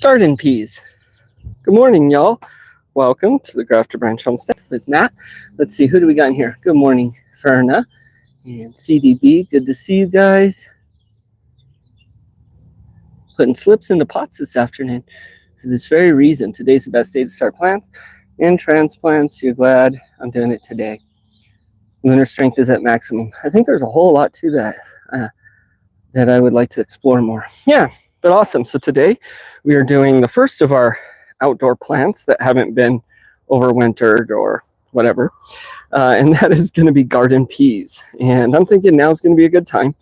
Garden peas. Good morning, y'all. Welcome to the Grafter Branch Homestead with Matt. Let's see, who do we got in here? Good morning, Ferna and CDB. Good to see you guys. Putting slips into pots this afternoon for this very reason. Today's the best day to start plants and transplants. You're glad I'm doing it today. Lunar strength is at maximum. I think there's a whole lot to that that I would like to explore more. Yeah, but awesome. So today we are doing the first of our outdoor plants that haven't been overwintered or whatever. And that is going to be garden peas. And I'm thinking now is going to be a good time.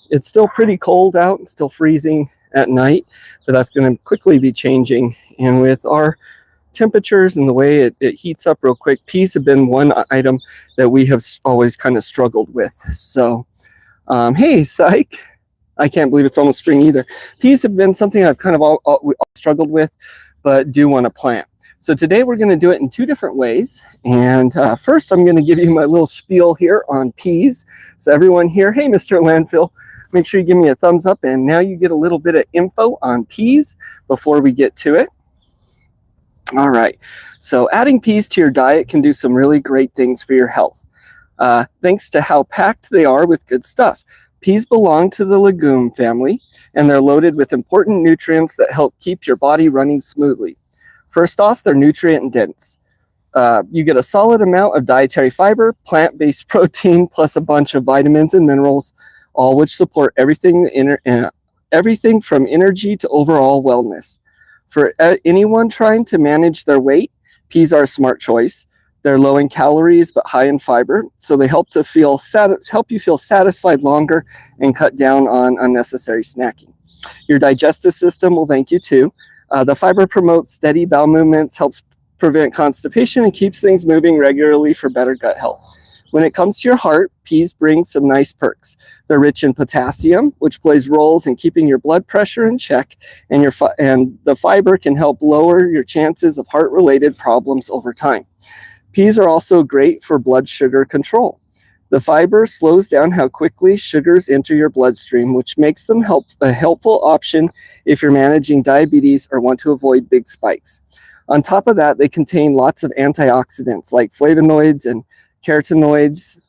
It's still pretty cold out, it's still freezing at night, but that's going to quickly be changing. And with our temperatures and the way it heats up real quick, peas have been one item that we have always kind of struggled with. So, hey, psych. I can't believe it's almost spring either. Peas have been something I've kind of all struggled with, but do want to plant. So today we're going to do it in two different ways. And first I'm going to give you my little spiel here on peas. So everyone here, hey, Mr. Landfill, make sure you give me a thumbs up. And now you get a little bit of info on peas before we get to it. All right. So adding peas to your diet can do some really great things for your health. Thanks to how packed they are with good stuff. Peas belong to the legume family, and they're loaded with important nutrients that help keep your body running smoothly. First off, they're nutrient dense. You get a solid amount of dietary fiber, plant-based protein, plus a bunch of vitamins and minerals, all which support everything from energy to overall wellness. For anyone trying to manage their weight, peas are a smart choice. They're low in calories but high in fiber, so they help you feel satisfied longer and cut down on unnecessary snacking. Your digestive system will thank you too. The fiber promotes steady bowel movements, helps prevent constipation, and keeps things moving regularly for better gut health. When it comes to your heart, peas bring some nice perks. They're rich in potassium, which plays roles in keeping your blood pressure in check, and the fiber can help lower your chances of heart-related problems over time. Peas are also great for blood sugar control. The fiber slows down how quickly sugars enter your bloodstream, which makes them a helpful option if you're managing diabetes or want to avoid big spikes. On top of that, they contain lots of antioxidants like flavonoids and carotenoids.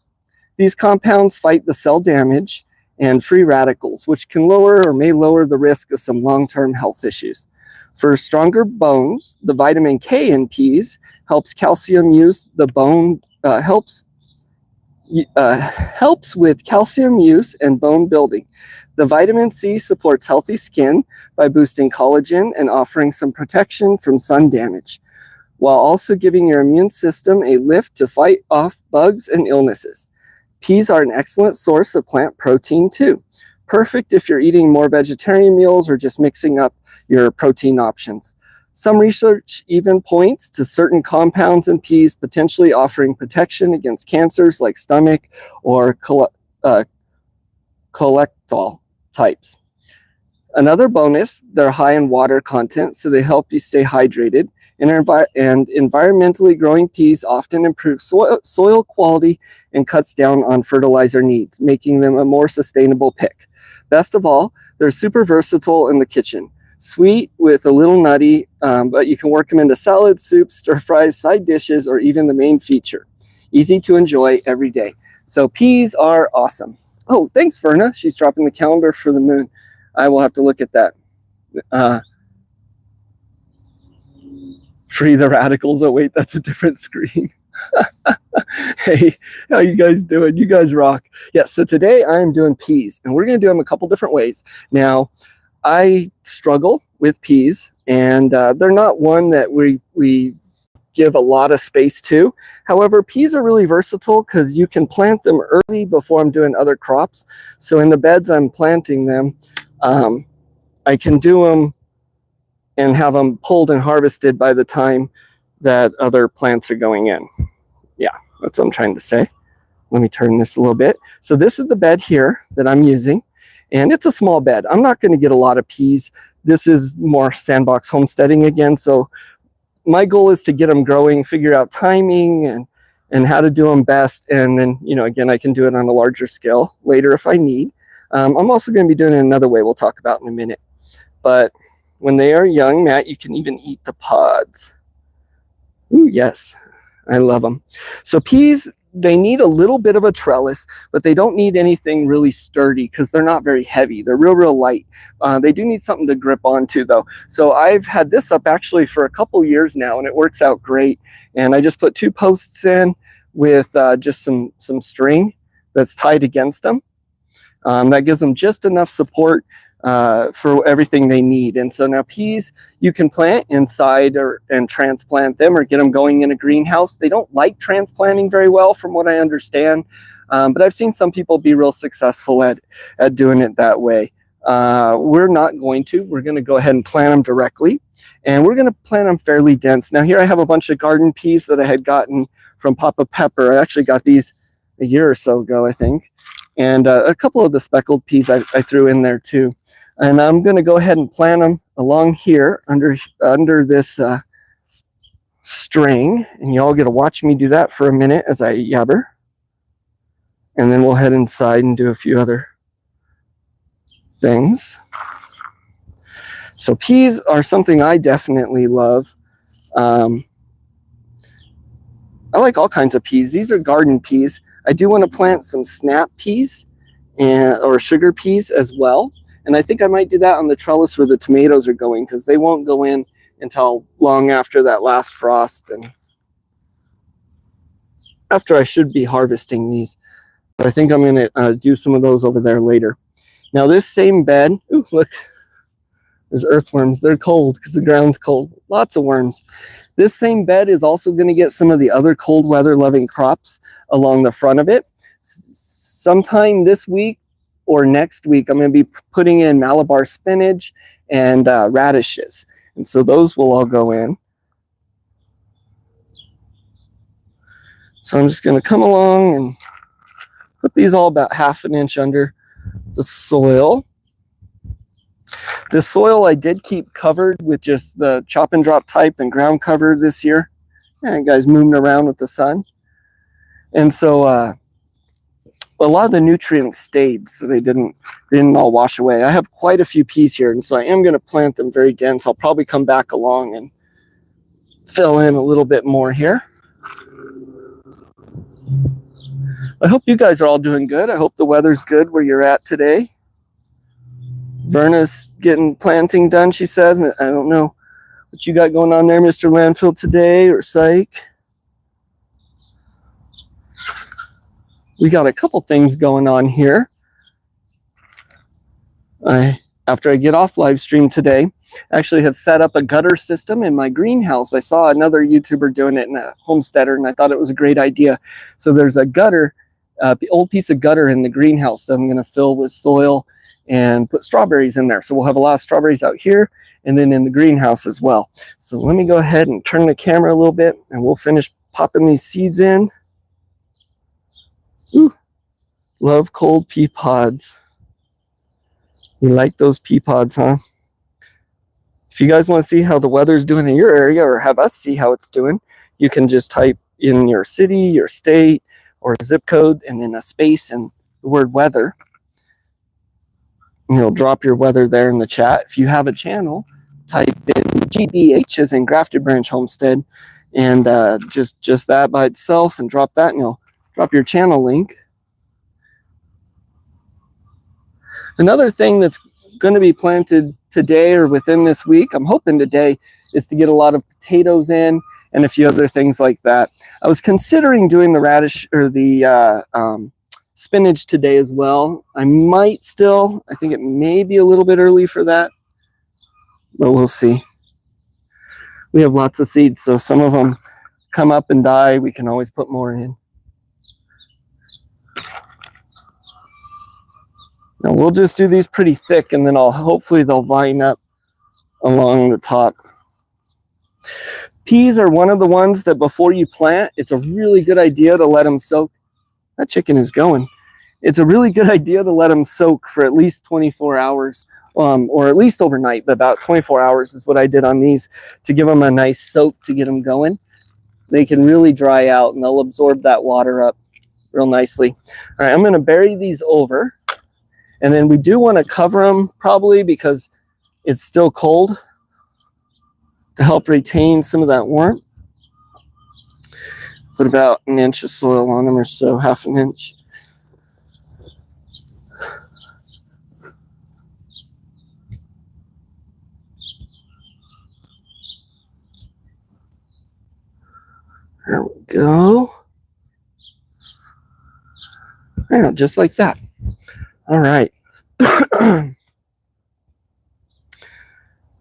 These compounds fight the cell damage and free radicals, which can lower or may lower the risk of some long-term health issues. For stronger bones, the vitamin K in peas helps calcium use. The bone helps with calcium use and bone building. The vitamin C supports healthy skin by boosting collagen and offering some protection from sun damage, while also giving your immune system a lift to fight off bugs and illnesses. Peas are an excellent source of plant protein too. Perfect if you're eating more vegetarian meals or just mixing up your protein options. Some research even points to certain compounds in peas potentially offering protection against cancers like stomach or colorectal types. Another bonus, they're high in water content, so they help you stay hydrated. And environmentally growing peas often improve soil quality and cuts down on fertilizer needs, making them a more sustainable pick. Best of all, they're super versatile in the kitchen. Sweet with a little nutty, but you can work them into salads, soups, stir fries, side dishes, or even the main feature. Easy to enjoy every day. So peas are awesome. Oh, thanks, Verna. She's dropping the calendar for the moon. I will have to look at that. Free the radicals. Oh, wait, that's a different screen. Hey, how you guys doing? You guys rock. Yeah, so today I'm doing peas, and we're going to do them a couple different ways. Now, I struggle with peas, and they're not one that we give a lot of space to. However, peas are really versatile because you can plant them early before I'm doing other crops. So in the beds I'm planting them, I can do them and have them pulled and harvested by the time that other plants are going in. Yeah, that's what I'm trying to say. Let me turn this a little bit. So this is the bed here that I'm using. And it's a small bed. I'm not going to get a lot of peas. This is more sandbox homesteading again. So my goal is to get them growing, figure out timing and how to do them best. And then, again, I can do it on a larger scale later if I need. I'm also going to be doing it another way we'll talk about in a minute. But When they are young, Matt, you can even eat the pods. Ooh, yes, I love them. So peas, they need a little bit of a trellis, but they don't need anything really sturdy because they're not very heavy. They're real light. They do need something to grip onto though. So I've had this up actually for a couple years now, and it works out great. And I just put 2 posts in with just some string that's tied against them. That gives them just enough support for everything they need. And so now peas, you can plant inside and transplant them or get them going in a greenhouse. They don't like transplanting very well from what I understand, but I've seen some people be real successful at doing it that way. We're not going to. We're going to go ahead and plant them directly, and we're going to plant them fairly dense. Now here I have a bunch of garden peas that I had gotten from Papa Pepper. I actually got these a year or so ago, I think. And a couple of the speckled peas I threw in there too. And I'm going to go ahead and plant them along here under this string. And y'all get to watch me do that for a minute as I yabber. And then we'll head inside and do a few other things. So peas are something I definitely love. I like all kinds of peas. These are garden peas. I do want to plant some snap peas or sugar peas as well. And I think I might do that on the trellis where the tomatoes are going, because they won't go in until long after that last frost and after I should be harvesting these. But I think I'm going to do some of those over there later. Now this same bed, ooh, look, there's earthworms. They're cold because the ground's cold. Lots of worms. This same bed is also going to get some of the other cold weather loving crops along the front of it. Sometime this week or next week, I'm going to be putting in Malabar spinach and radishes. And so those will all go in. So I'm just going to come along and put these all about 1/2 inch under the soil. The soil I did keep covered with just the chop and drop type and ground cover this year. And guys moving around with the sun. And so a lot of the nutrients stayed, so they didn't all wash away. I have quite a few peas here, and so I am going to plant them very dense. I'll probably come back along and fill in a little bit more here. I hope you guys are all doing good. I hope the weather's good where you're at today. Verna's getting planting done, she says. I don't know what you got going on there, Mr. Landfill, today, or Psych. We got a couple things going on here. After I get off live stream today, I actually have set up a gutter system in my greenhouse. I saw another YouTuber doing it in a homesteader, and I thought it was a great idea. So there's a gutter, the old piece of gutter in the greenhouse that I'm going to fill with soil and put strawberries in there. So we'll have a lot of strawberries out here and then in the greenhouse as well. So let me go ahead and turn the camera a little bit, and we'll finish popping these seeds in. Ooh, love cold pea pods. You like those pea pods, huh? If you guys want to see how the weather's doing in your area, or have us see how it's doing, you can just type in your city, your state, or zip code, and then a space and the word weather. And you'll drop your weather there in the chat. If you have a channel, type in GBH as in Grafted Branch Homestead, and just that by itself, and drop that, and you'll drop your channel link. Another thing that's going to be planted today or within this week, I'm hoping today, is to get a lot of potatoes in and a few other things like that. I was considering doing the radish or the spinach today as well. I might still. I think it may be a little bit early for that, but we'll see. We have lots of seeds, so some of them come up and die. We can always put more in. Now we'll just do these pretty thick, and then hopefully they'll vine up along the top. Peas are one of the ones that before you plant, it's a really good idea to let them soak. That chicken is going. It's a really good idea to let them soak for at least 24 hours, or at least overnight, but about 24 hours is what I did on these, to give them a nice soak to get them going. They can really dry out, and they'll absorb that water up real nicely. All right, I'm going to bury these over. And then we do want to cover them probably, because it's still cold to help retain some of that warmth. Put about an inch of soil on them or so, half an inch. There we go. Yeah, just like that. All right. There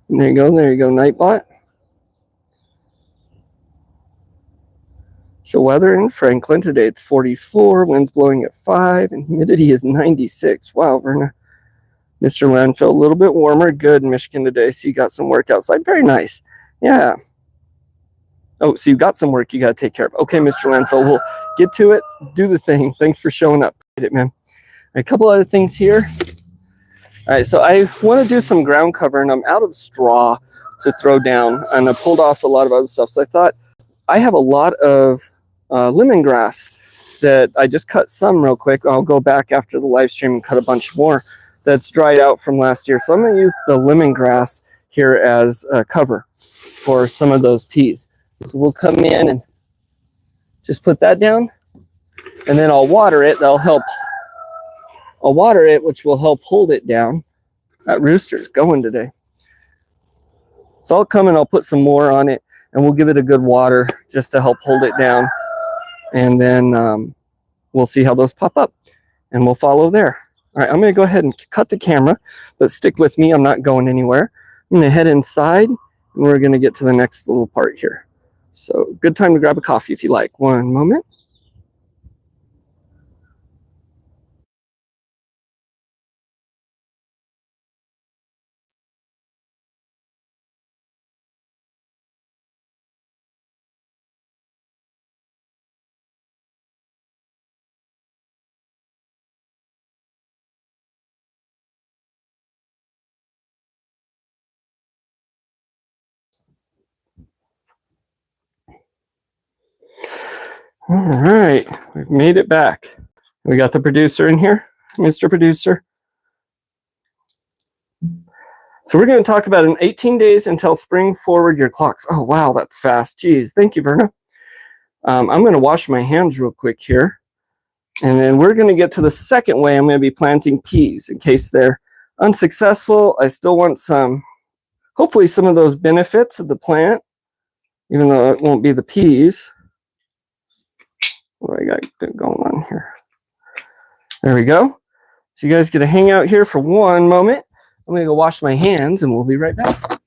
you go, Nightbot. So weather in Franklin today, it's 44, winds blowing at 5, and humidity is 96. Wow, Verna. Mr. Landfill, a little bit warmer, good in Michigan today, so you got some work outside. Very nice. Yeah. Oh, so you got some work you got to take care of. Okay, Mr. Landfill, we'll get to it, do the things. Thanks for showing up. Get it, man. A couple other things here. All right, so I want to do some ground cover, and I'm out of straw to throw down, and I pulled off a lot of other stuff. So I thought I have a lot of lemongrass that I just cut some real quick. I'll go back after the live stream and cut a bunch more that's dried out from last year. So I'm going to use the lemongrass here as cover for some of those peas. So we'll come in and just put that down, and then I'll water it. That'll help. I'll water it, which will help hold it down. That rooster's going today. So I'll come and I'll put some more on it, and we'll give it a good water just to help hold it down. And then we'll see how those pop up, and we'll follow there. All right, I'm going to go ahead and cut the camera, but stick with me. I'm not going anywhere. I'm going to head inside, and we're going to get to the next little part here. So good time to grab a coffee if you like. One moment. All right, we've made it back. We got the producer in here, Mr. Producer. So we're going to talk about in 18 days until spring, forward your clocks. Oh, wow, that's fast. Geez, thank you, Verna. I'm going to wash my hands real quick here. And then we're going to get to the second way I'm going to be planting peas. In case they're unsuccessful, I still want some, hopefully some of those benefits of the plant, even though it won't be the peas. What do I got going on here? There we go. So you guys get to hang out here for one moment. I'm going to go wash my hands, and we'll be right back.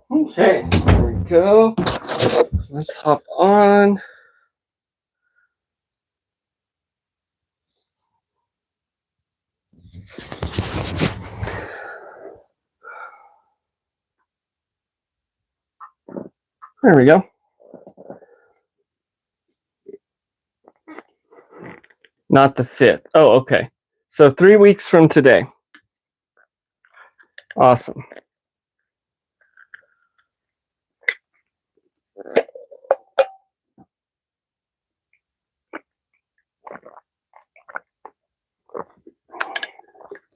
Okay, there we go. Let's hop on. There we go. Not the 5th. Oh, okay. So 3 weeks from today. Awesome.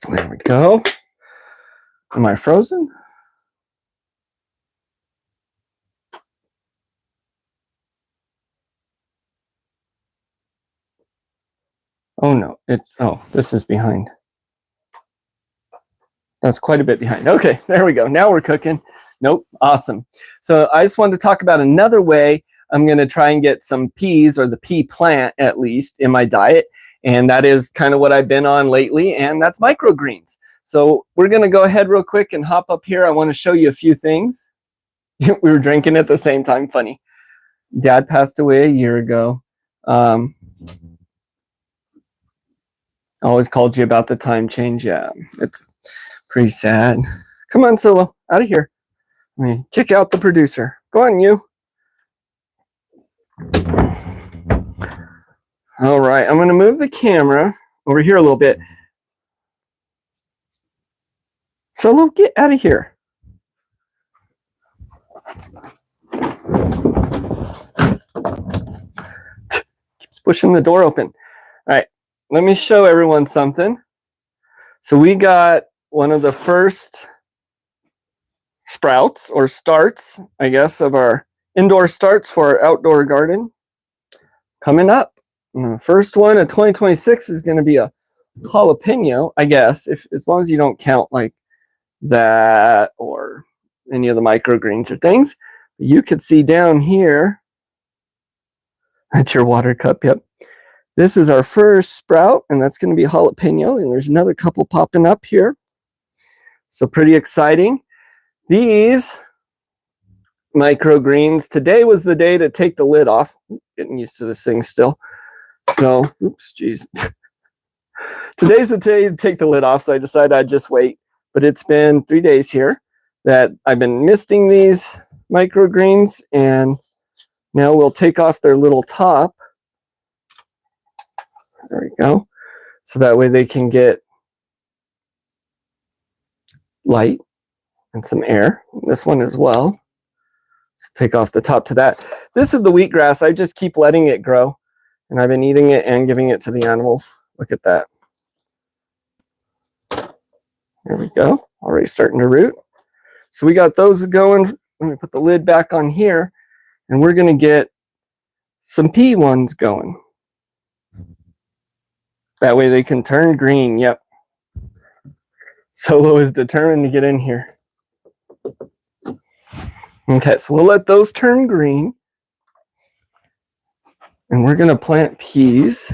There we go. Am I frozen? Oh no, this is behind. That's quite a bit behind. Okay, there we go. Now we're cooking. Nope, awesome. So I just wanted to talk about another way I'm going to try and get some peas, or the pea plant at least, in my diet. And that is kind of what I've been on lately, and that's microgreens. So we're going to go ahead real quick and hop up here. I want to show you a few things. We were drinking at the same time. Funny. Dad passed away a year ago. I always called you about the time change. Yeah, it's pretty sad. Come on, Solo, out of here. I mean, kick out the producer. Go on, you. All right, I'm going to move the camera over here a little bit. Solo, get out of here. Keeps pushing the door open. All right, let me show everyone something. So we got one of the first sprouts or starts, I guess, of our indoor starts for our outdoor garden coming up. And the first one of 2026 is going to be a jalapeno, I guess, as long as you don't count like that or any of the microgreens or things. You could see down here, that's your water cup, yep. This is our first sprout, and that's going to be jalapeno, and there's another couple popping up here. So pretty exciting. These microgreens, today was the day to take the lid off. Getting used to this thing still. So, oops, geez. Today's the day to take the lid off, so I decided I'd just wait. But it's been 3 days here that I've been misting these microgreens, and now we'll take off their little top. There we go. So that way they can get light and some air. This one as well. So take off the top to that. This is the wheatgrass. I just keep letting it grow, and I've been eating it and giving it to the animals. Look at that. There we go. Already starting to root. So we got those going. Let me put the lid back on here, and we're going to get some pea ones going. That way they can turn green. Yep. Solo is determined to get in here. Okay, so we'll let those turn green. And we're going to plant peas.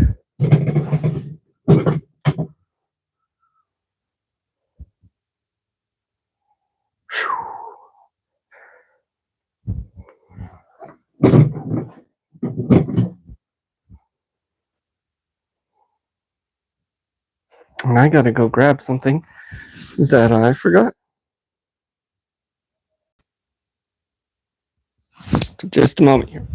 And I got to go grab something that I forgot. So just a moment here.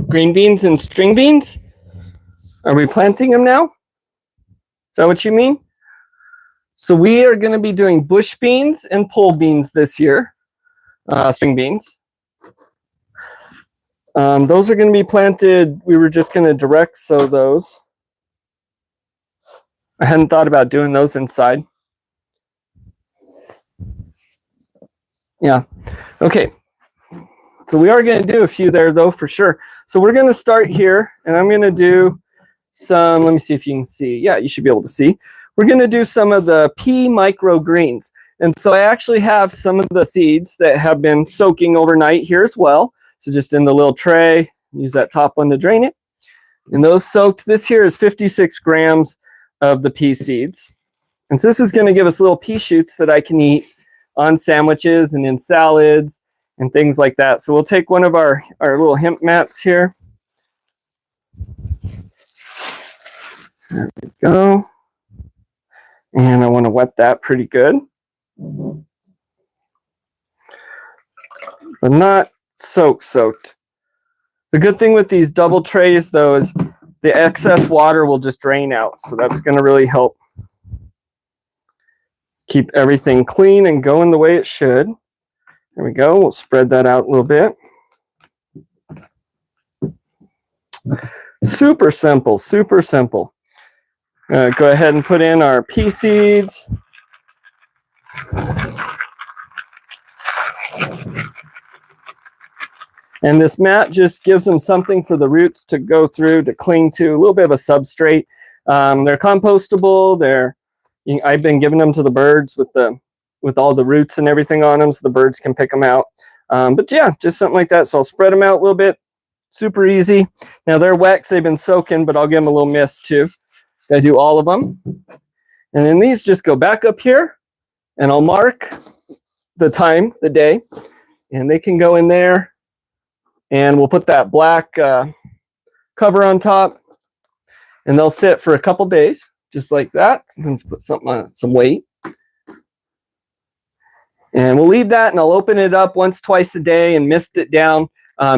Green beans and string beans? Are we planting them now? Is that what you mean? So we are going to be doing bush beans and pole beans this year. String beans. Those are going to be planted. We were just going to direct sow those. I hadn't thought about doing those inside. Yeah. Okay. So we are going to do a few there, though, for sure. So we're going to start here, and I'm going to do some, let me see if you can see. Yeah, you should be able to see. We're going to do some of the pea microgreens. And so I actually have some of the seeds that have been soaking overnight here as well. So just in the little tray, use that top one to drain it. And those soaked, this here is 56 grams of the pea seeds. And so this is going to give us little pea shoots that I can eat on sandwiches and in salads and things like that. So we'll take one of our little hemp mats here. There we go. And I want to wet that pretty good. But not soaked. The good thing with these double trays, though, is the excess water will just drain out. So that's going to really help keep everything clean and going the way it should. There we go. We'll spread that out a little bit. Super simple, super simple. Go ahead and put in our pea seeds. And this mat just gives them something for the roots to go through, to cling to, a little bit of a substrate. They're compostable. I've been giving them to the birds with all the roots and everything on them, so the birds can pick them out. But yeah, just something like that. So I'll spread them out a little bit. Super easy. Now they're wet because they've been soaking, but I'll give them a little mist too. I do all of them. And then these just go back up here, and I'll mark the time, the day, and they can go in there, and we'll put that black cover on top, and they'll sit for a couple days, just like that. Let's put something on, some weight. And we'll leave that, and I'll open it up once, twice a day and mist it down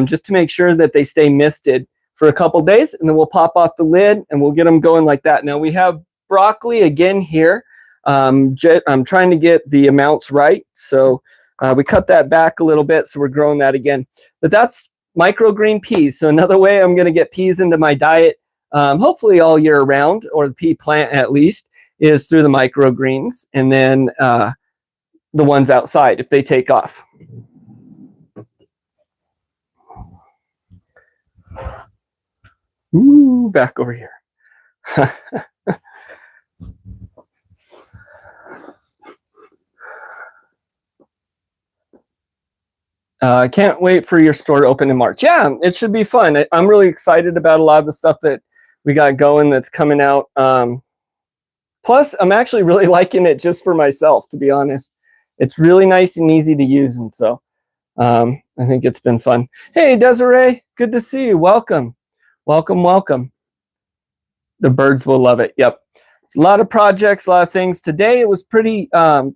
just to make sure that they stay misted for a couple days, and then we'll pop off the lid and we'll get them going like that. Now we have broccoli again here. I'm trying to get the amounts right, so we cut that back a little bit, so we're growing that again. But that's microgreen peas. So another way I'm going to get peas into my diet, hopefully all year round, or the pea plant at least, is through the microgreens, and then the ones outside if they take off. Ooh, back over here. I can't wait for your store to open in March. Yeah, it should be fun. I'm really excited about a lot of the stuff that we got going that's coming out. Plus, I'm actually really liking it just for myself, to be honest. It's really nice and easy to use, and so I think it's been fun. Hey, Desiree, good to see you. Welcome. Welcome, welcome. The birds will love it. Yep. It's a lot of projects, a lot of things. Today it was pretty,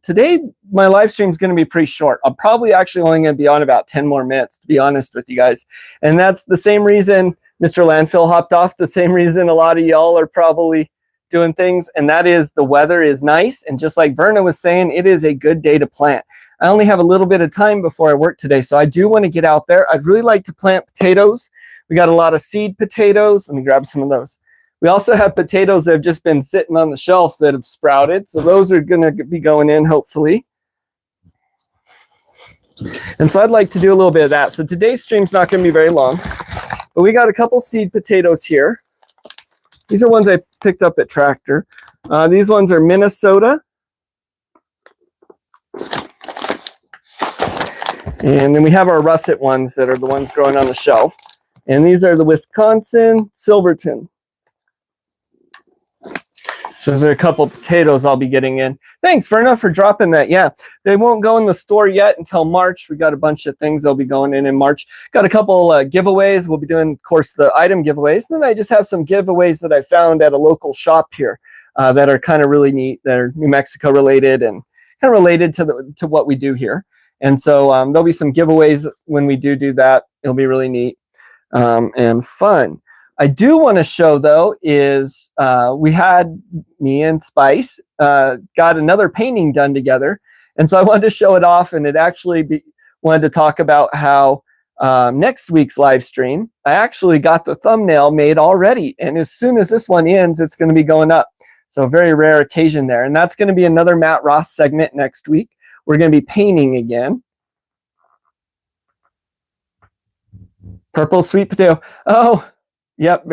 today my live stream is going to be pretty short. I'm probably actually only going to be on about 10 more minutes, to be honest with you guys. And that's the same reason Mr. Landfill hopped off, the same reason a lot of y'all are probably doing things, and that is the weather is nice. And just like Verna was saying, it is a good day to plant. I only have a little bit of time before I work today, so I do want to get out there. I'd really like to plant potatoes. We got a lot of seed potatoes. Let me grab some of those. We also have potatoes that have just been sitting on the shelf that have sprouted. So those are going to be going in, hopefully. And so I'd like to do a little bit of that. So today's stream's not going to be very long. But we got a couple seed potatoes here. These are ones I picked up at Tractor. These ones are Minnesota. And then we have our russet ones that are the ones growing on the shelf. And these are the Wisconsin Silverton. So there's a couple potatoes I'll be getting in. Thanks, Verna, for dropping that. Yeah, they won't go in the store yet until March. We got a bunch of things they'll be going in March. Got a couple giveaways. We'll be doing, of course, the item giveaways. And then I just have some giveaways that I found at a local shop here that are kind of really neat. They're New Mexico related and kind of related to what we do here. And so there'll be some giveaways when we do that. It'll be really neat and fun. I do want to show, though, is me and Spice got another painting done together. And so I wanted to show it off, and it actually wanted to talk about how next week's live stream, I actually got the thumbnail made already. And as soon as this one ends, it's going to be going up. So a very rare occasion there. And that's going to be another Matt Ross segment next week. We're going to be painting again. Purple sweet potato. Oh, yep.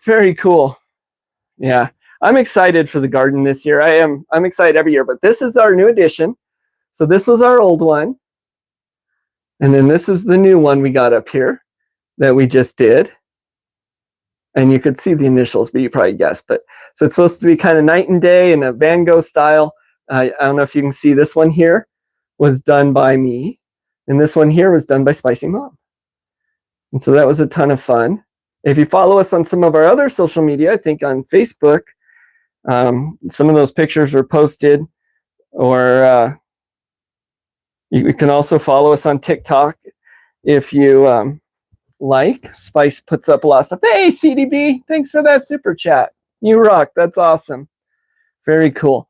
Very cool. Yeah, I'm excited for the garden this year. I'm excited every year, but this is our new addition. So this was our old one. And then this is the new one we got up here that we just did. And you could see the initials, but you probably guessed. But so it's supposed to be kind of night and day in a Van Gogh style. I don't know if you can see this one here was done by me. And this one here was done by Spicy Mom. And so that was a ton of fun. If you follow us on some of our other social media, I think on Facebook, some of those pictures were posted. Or you can also follow us on TikTok if you like. Spice puts up a lot of stuff. Hey, CDB, thanks for that super chat. You rock. That's awesome. Very cool.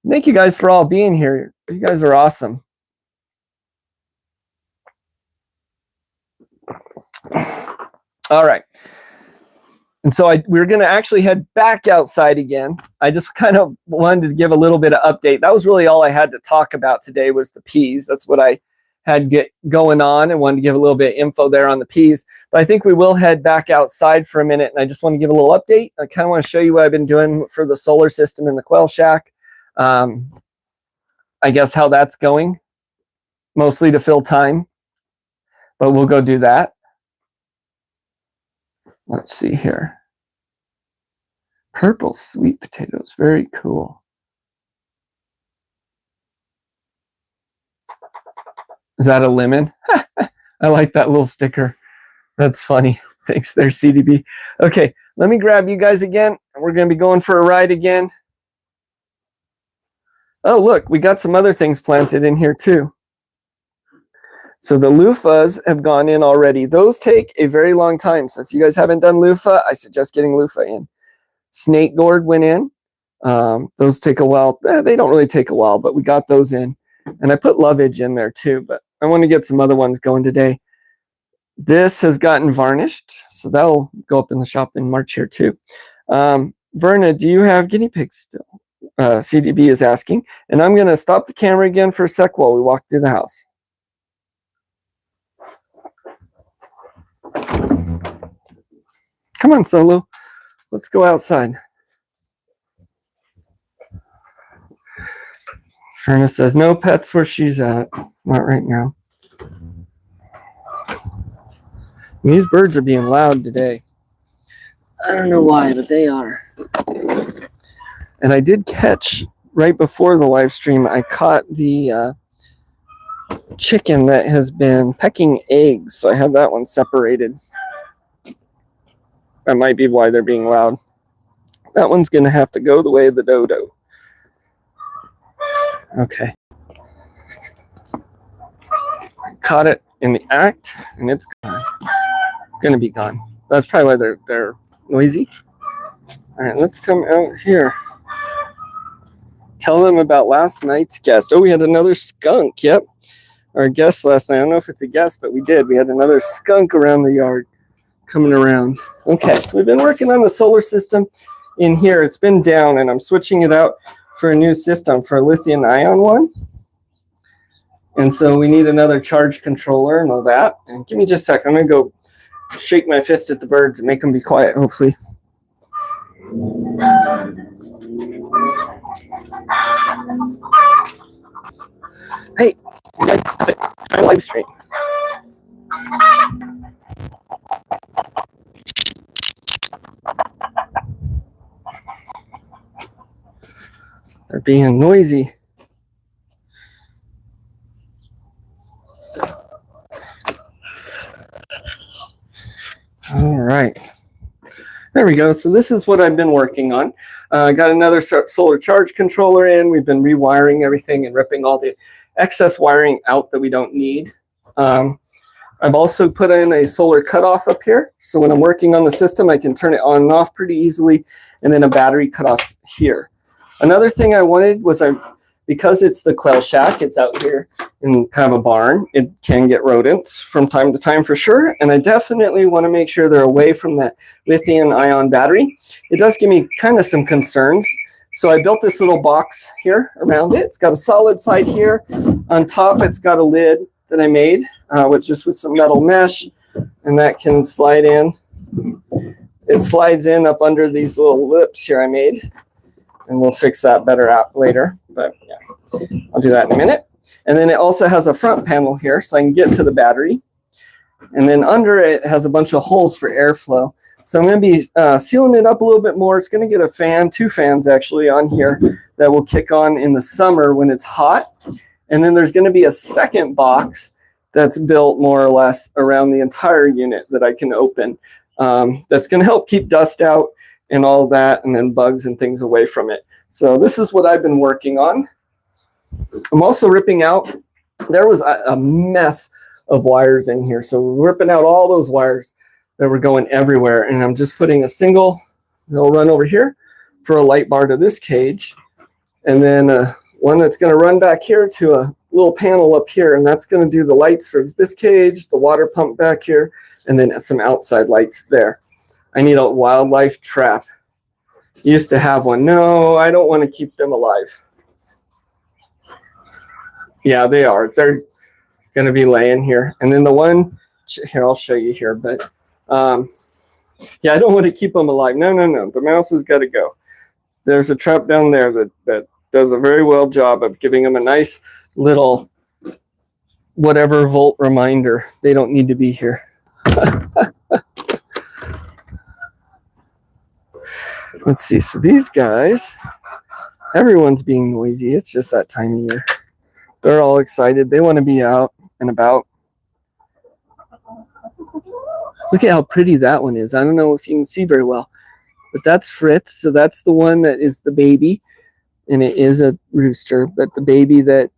Thank you guys for all being here. You guys are awesome. All right. And so we're going to actually head back outside again. I just kind of wanted to give a little bit of update. That was really all I had to talk about today was the peas. That's what I had going on and wanted to give a little bit of info there on the peas. But I think we will head back outside for a minute, and I just want to give a little update. I kind of want to show you what I've been doing for the solar system in the quail shack. I guess how that's going, mostly to fill time, but we'll go do that. Let's see here. Purple sweet potatoes, very cool. Is that a lemon? I like that little sticker. That's funny. Thanks there, CDB. Okay, let me grab you guys again. We're going to be going for a ride again. Oh, look, we got some other things planted in here too. So the loofahs have gone in already. Those take a very long time. So if you guys haven't done loofah, I suggest getting loofah in. Snake gourd went in. Those take a while. They don't really take a while, but we got those in. And I put lovage in there too, but I want to get some other ones going today. This has gotten varnished, so that'll go up in the shop in March here too. Verna, do you have guinea pigs still? CDB is asking. And I'm going to stop the camera again for a sec while we walk through the house. Come on, Solo. Let's go outside. Verna says, no pets where she's at. Not right now. These birds are being loud today. I don't know why, but they are. And I did catch, right before the live stream, I caught the chicken that has been pecking eggs. So I have that one separated. That might be why they're being loud. That one's going to have to go the way of the dodo. Okay. Caught it in the act, and it's gone. Going to be gone. That's probably why they're noisy. All right, let's come out here. Tell them about last night's guest. Oh, we had another skunk. Yep. Our guest last night. I don't know if it's a guest, but we did. We had another skunk around the yard coming around. Okay, so we've been working on the solar system in here. It's been down, and I'm switching it out for a new system, for a lithium ion one. And so we need another charge controller and all that. And give me just a second. I'm going to go shake my fist at the birds and make them be quiet, hopefully. Hey, you guys, try a live stream. They're being noisy. All right. There we go. So this is what I've been working on. I got another solar charge controller in. We've been rewiring everything and ripping all the excess wiring out that we don't need. I've also put in a solar cutoff up here. So when I'm working on the system, I can turn it on and off pretty easily, and then a battery cutoff here. Another thing I wanted was, because it's the quail shack, it's out here in kind of a barn, it can get rodents from time to time for sure. And I definitely want to make sure they're away from that lithium ion battery. It does give me kind of some concerns. So I built this little box here around it. It's got a solid side here. On top, it's got a lid that I made, with some metal mesh, and that can slide in. It slides in up under these little lips here I made. And we'll fix that better out later, but yeah, I'll do that in a minute. And then it also has a front panel here, so I can get to the battery. And then under it has a bunch of holes for airflow. So I'm going to be sealing it up a little bit more. It's going to get a fan, 2 fans actually on here that will kick on in the summer when it's hot. And then there's going to be a second box that's built more or less around the entire unit that I can open. That's going to help keep dust out and all that, and then bugs and things away from it. So this is what I've been working on. I'm also ripping out, there was a mess of wires in here. So we're ripping out all those wires that were going everywhere. And I'm just putting a single, it'll run over here for a light bar to this cage. And then one that's gonna run back here to a little panel up here. And that's gonna do the lights for this cage, the water pump back here, and then some outside lights there. I need a wildlife trap. Used to have one. No, I don't want to keep them alive. Yeah, they are. going to be laying here. And then the one, here, I'll show you here. But yeah, I don't want to keep them alive. No. The mouse has got to go. There's a trap down there that does a very well job of giving them a nice little whatever volt reminder. They don't need to be here. Let's see. So these guys, everyone's being noisy. It's just that time of year. They're all excited. They want to be out and about. Look at how pretty that one is. I don't know if you can see very well, but that's Fritz. So that's the one that is the baby, and it is a rooster. But the baby that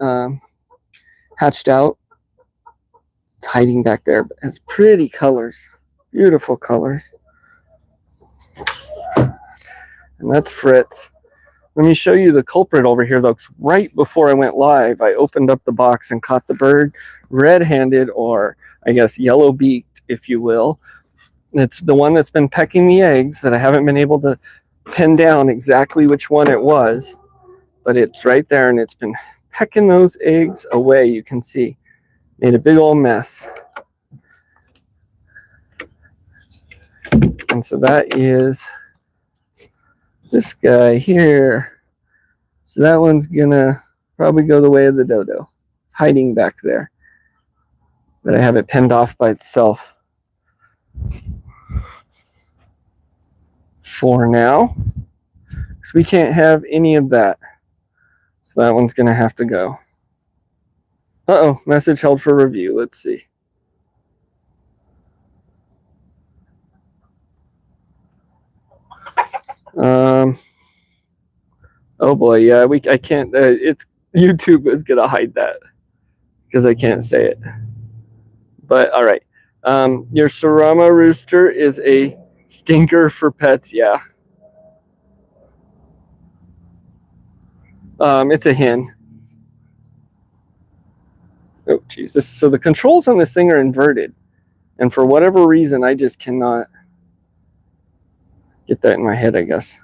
hatched out, it's hiding back there. But it has pretty colors, beautiful colors. And that's Fritz. Let me show you the culprit over here, though. Right before I went live, I opened up the box and caught the bird red-handed, or I guess yellow-beaked, if you will. It's the one that's been pecking the eggs that I haven't been able to pin down exactly which one it was. But it's right there, and it's been pecking those eggs away, you can see. Made a big old mess. And so that is this guy here. So that one's gonna probably go the way of the dodo. It's hiding back there. But I have it pinned off by itself for now. So we can't have any of that. So that one's gonna have to go. Uh-oh, message held for review. Let's see. Oh boy, yeah, I can't. It's YouTube is gonna hide that because I can't say it. But all right, your Surama rooster is a stinker for pets. Yeah, it's a hen. Oh Jesus! So the controls on this thing are inverted, and for whatever reason, I just cannot get that in my head, I guess.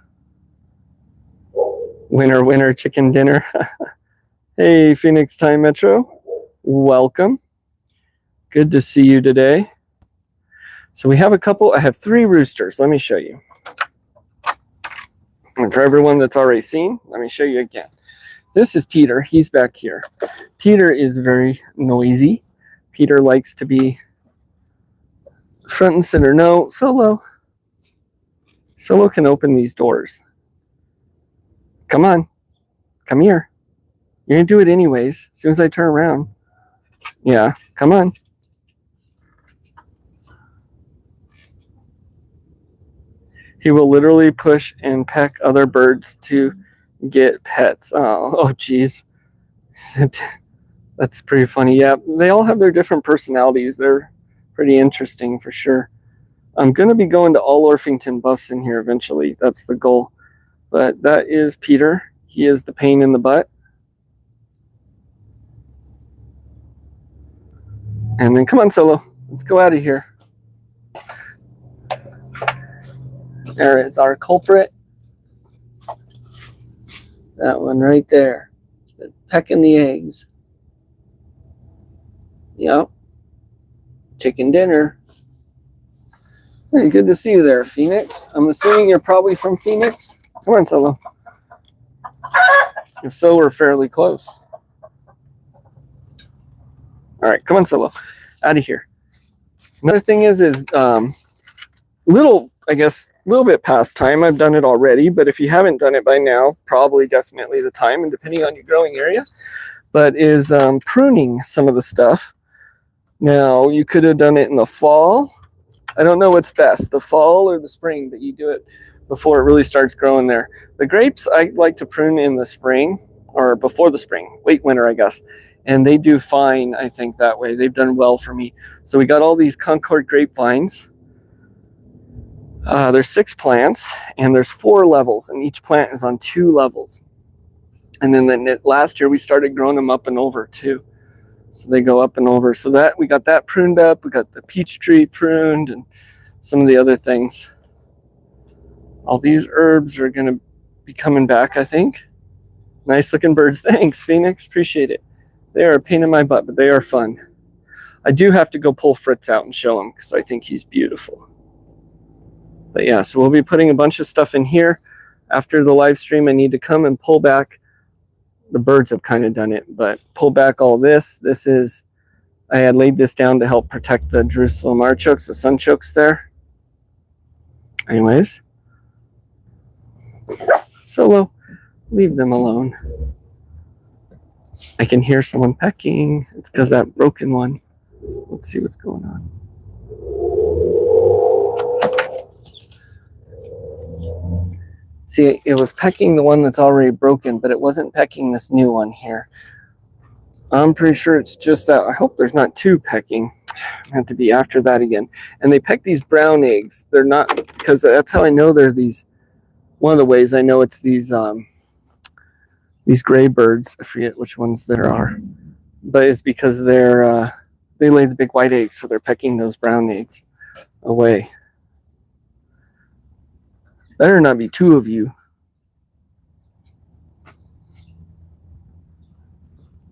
Winner, winner, chicken dinner. Hey, Phoenix Time Metro. Welcome. Good to see you today. So we have I have 3 roosters. Let me show you. And for everyone that's already seen, let me show you again. This is Peter. He's back here. Peter is very noisy. Peter likes to be front and center. No, Solo. Solo can open these doors. Come on. Come here. You're going to do it anyways, as soon as I turn around. Yeah, come on. He will literally push and peck other birds to get pets. Oh, geez. That's pretty funny. Yeah, they all have their different personalities. They're pretty interesting for sure. I'm going to be going to all Orpington buffs in here eventually. That's the goal. But that is Peter. He is the pain in the butt. And then come on, Solo. Let's go out of here. There is our culprit. That one right there. Pecking the eggs. Yep. Chicken dinner. Very good to see you there, Phoenix. I'm assuming you're probably from Phoenix. Come on, Solo. If so, we're fairly close. All right, come on, Solo. Out of here. Another thing is little bit past time. I've done it already, but if you haven't done it by now, probably definitely the time, and depending on your growing area, but is pruning some of the stuff. Now, you could have done it in the fall. I don't know what's best, the fall or the spring, but you do it before it really starts growing there. The grapes, I like to prune in the spring, or before the spring, late winter, I guess. And they do fine, I think, that way. They've done well for me. So we got all these Concord grapevines. There's 6 plants, and there's 4 levels, and each plant is on 2 levels. And then last year, we started growing them up and over, too. So they go up and over. So that we got that pruned up. We got the peach tree pruned and some of the other things. All these herbs are going to be coming back, I think. Nice looking birds. Thanks, Phoenix. Appreciate it. They are a pain in my butt, but they are fun. I do have to go pull Fritz out and show him because I think he's beautiful. But yeah, so we'll be putting a bunch of stuff in here. After the live stream, I need to come and pull back. The birds have kind of done it, but pull back all this. This is, I had laid this down to help protect the Jerusalem artichokes, the sunchokes there. Anyways. Solo, leave them alone. I can hear someone pecking. It's because that broken one. Let's see what's going on. See, it was pecking the one that's already broken, but it wasn't pecking this new one here. I'm pretty sure it's just that. I hope there's not two pecking. I have to be after that again. And they peck these brown eggs. They're not, because that's how I know they're these. One of the ways I know it's these gray birds. I forget which ones there are, but it's because they lay the big white eggs, so they're pecking those brown eggs away. Better not be two of you.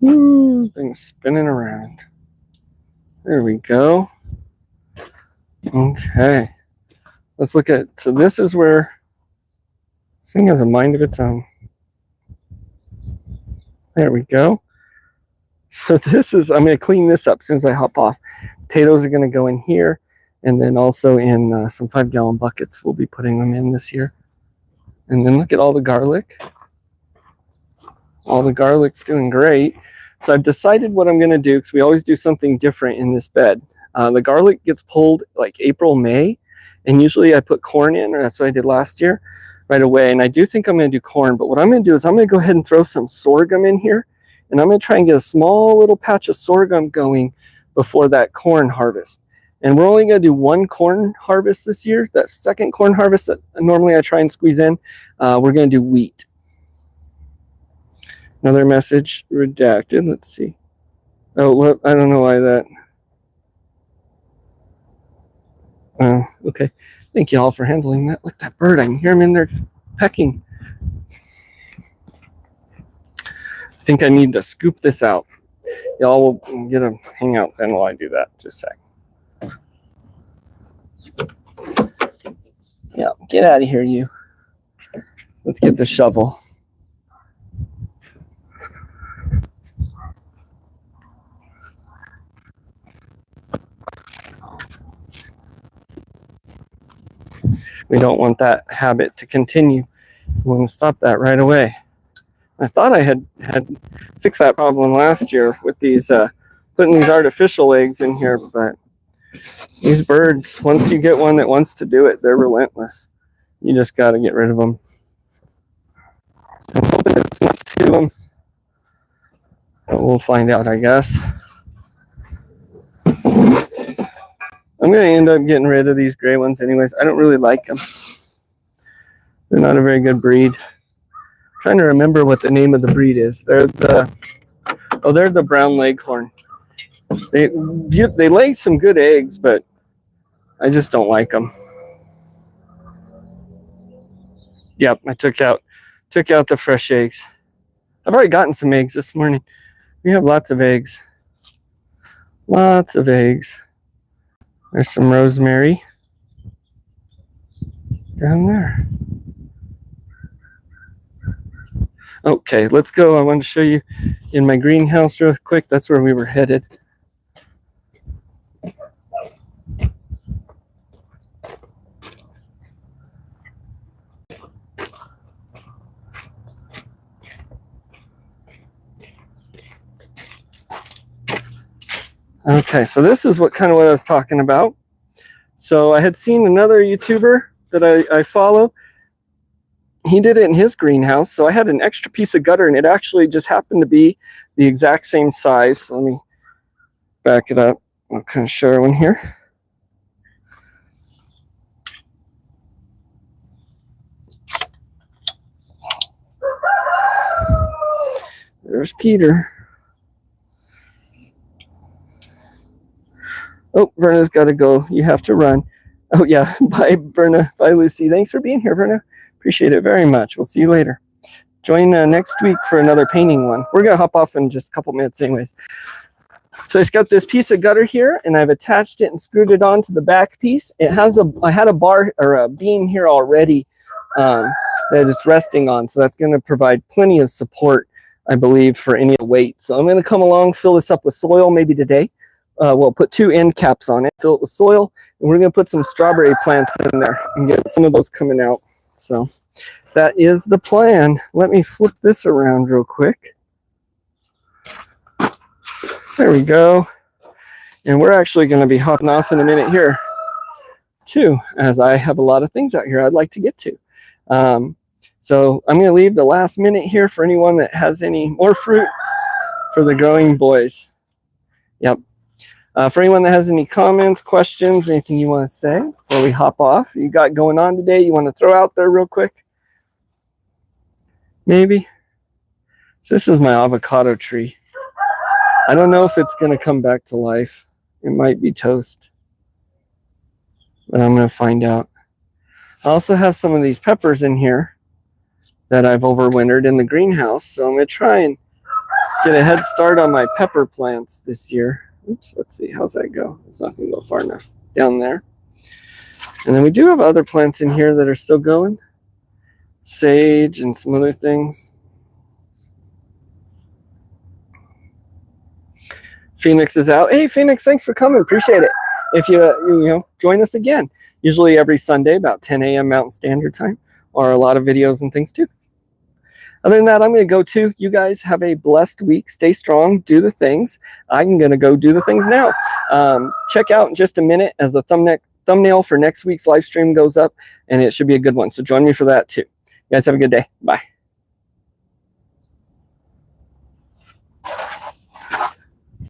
Things spinning around. There we go. Okay. Let's look at, so this is where this thing has a mind of its own. There we go. So this is, I'm going to clean this up as soon as I hop off. Potatoes are going to go in here. And then also in some 5-gallon buckets, we'll be putting them in this year. And then look at all the garlic. All the garlic's doing great. So I've decided what I'm going to do, because we always do something different in this bed. The garlic gets pulled like April, May. And usually I put corn in, or that's what I did last year, right away. And I do think I'm going to do corn. But what I'm going to do is I'm going to go ahead and throw some sorghum in here. And I'm going to try and get a small little patch of sorghum going before that corn harvest. And we're only going to do one corn harvest this year. That second corn harvest that normally I try and squeeze in, we're going to do wheat. Another message redacted. Let's see. Oh, look, I don't know why that. Okay. Thank you all for handling that. Look, that bird. I can hear him in there pecking. I think I need to scoop this out. Y'all will get a hangout then while I do that. Just a sec. Yeah, get out of here, you. Let's get the shovel. We don't want that habit to continue. We want to stop that right away. I thought I had fixed that problem last year with these putting these artificial eggs in here, but these birds, once you get one that wants to do it, they're relentless. You just got to get rid of them. So I'm hoping it's not two of them, but we'll find out, I guess. I'm going to end up getting rid of these gray ones anyways. I don't really like them. They're not a very good breed. I'm trying to remember what the name of the breed is. They're the brown leghorn. They lay some good eggs, but I just don't like them. Yep, I took out the fresh eggs. I've already gotten some eggs this morning. We have lots of eggs. Lots of eggs. There's some rosemary down there. Okay, let's go. I want to show you in my greenhouse real quick. That's where we were headed. Okay, so this is what I was talking about. So I had seen another YouTuber that I follow. He did it in his greenhouse. So I had an extra piece of gutter, and it actually just happened to be the exact same size. So let me back it up. I'll kind of show everyone here. There's Peter. Oh, Verna's got to go. You have to run. Oh, yeah. Bye, Verna. Bye, Lucy. Thanks for being here, Verna. Appreciate it very much. We'll see you later. Join next week for another painting one. We're going to hop off in just a couple minutes anyways. So it's got this piece of gutter here, and I've attached it and screwed it onto the back piece. It has I had a bar or a beam here already that it's resting on, so that's going to provide plenty of support, I believe, for any weight. So I'm going to come along, fill this up with soil maybe today. We'll put 2 end caps on it, fill it with soil, and we're going to put some strawberry plants in there and get some of those coming out. So that is the plan. Let me flip this around real quick. There we go. And we're actually going to be hopping off in a minute here too, as I have a lot of things out here I'd like to get to. So I'm going to leave the last minute here for anyone that has any more fruit for the growing boys. Yep. For anyone that has any comments, questions, anything you want to say before we hop off, you got going on today, you want to throw out there real quick? Maybe. So this is my avocado tree. I don't know if it's going to come back to life. It might be toast, but I'm going to find out. I also have some of these peppers in here that I've overwintered in the greenhouse, so I'm going to try and get a head start on my pepper plants this year. Oops, let's see, how's that go? It's not going to go far enough. Down there. And then we do have other plants in here that are still going. Sage and some other things. Phoenix is out. Hey, Phoenix, thanks for coming. Appreciate it. If you join us again, usually every Sunday about 10 a.m. Mountain Standard Time, or a lot of videos and things too. Other than that, I'm going to go too. You guys have a blessed week. Stay strong. Do the things. I'm going to go do the things now. Check out in just a minute as the thumbnail for next week's live stream goes up, and it should be a good one. So join me for that too. You guys have a good day. Bye.